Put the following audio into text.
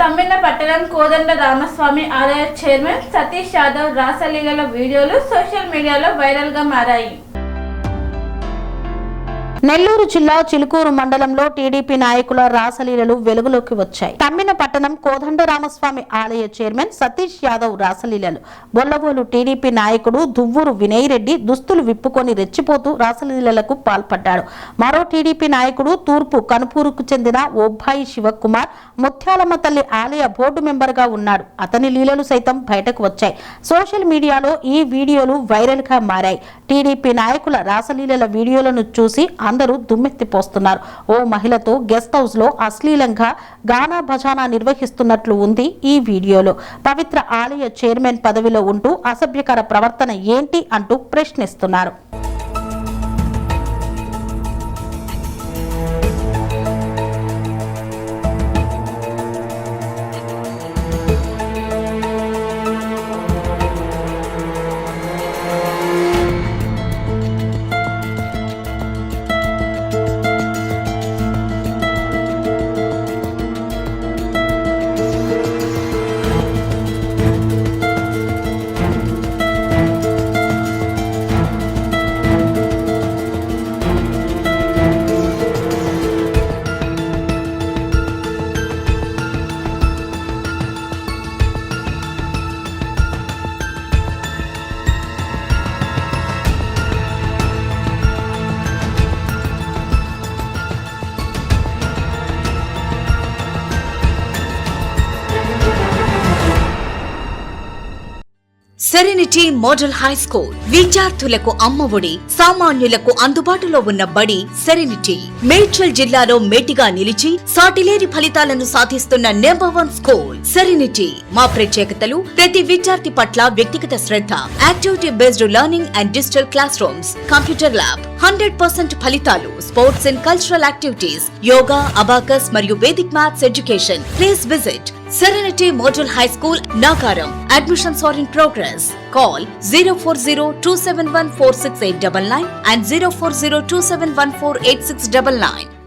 తమ్మిన పట్టణం కోదండ రామస్వామి ఆలయ చైర్మన్ సతీష్ యాదవ్ రాసలీలల వీడియోలు సోషల్ మీడియాలో వైరల్ గా మారాయి. నెల్లూరు జిల్లా చిలుకూరు మండలంలో టీడీపీ నాయకుల రాసలీలలు వెలుగులోకి వచ్చాయి. తమ్మిన పట్టణం కోదండరామస్వామి ఆలయ చైర్మన్ సతీష్ యాదవ్ రాసలీలలు. బొల్లబోలు టీడీపీ నాయకుడు దువ్వూరు వినయ్ రెడ్డి దుస్తులు విప్పుకొని రెచ్చిపోతూ రాసలీలలకు పాల్పడ్డాడు. మరో టీడీపీ నాయకుడు తూర్పు కనుపూరుకు చెందిన ఓబ్బాయి శివకుమార్ ముత్యాలమ్మ తల్లి ఆలయ బోర్డు మెంబర్ గా ఉన్నాడు. అతని లీలలు సైతం బయటకు వచ్చాయి. సోషల్ మీడియాలో ఈ వీడియోలు వైరల్ గా మారాయి. టీడీపీ నాయకుల రాసలీలల వీడియోలను చూసి అందరూ దుమ్మెత్తిపోస్తున్నారు. ఓ మహిళతో గెస్ట్ హౌస్ లో అశ్లీలంగా గానా భజానా నిర్వహిస్తున్నట్లు ఉంది ఈ వీడియోలో. పవిత్ర ఆలయ చైర్మన్ పదవిలో ఉంటూ అసభ్యకర ప్రవర్తన ఏంటి అంటూ ప్రశ్నిస్తున్నారు. సెరెనిటీ మోడల్ హై స్కూల్ విద్యార్థులకు అమ్మఒడి, సామాన్యులకు అందుబాటులో ఉన్న బడి సెరెనిటీ. మేడ్చల్ జిల్లాలో మేటిగా నిలిచి సాటిలేని ఫలితాలను సాధిస్తున్న #1 స్కూల్ సెరెనిటీ. మా ప్రత్యేకతలు ప్రతి విద్యార్థి పట్ల వ్యక్తిగత శ్రద్ధ, activity based learning and digital classrooms, computer lab, 100% ఫలితాలు, sports and cultural activities, yoga, abacus మరియు Vedic maths education. Please visit Serenity Model High School, Nagaram. Admissions are in progress. Call 040-271-46899 and 040-271-48699.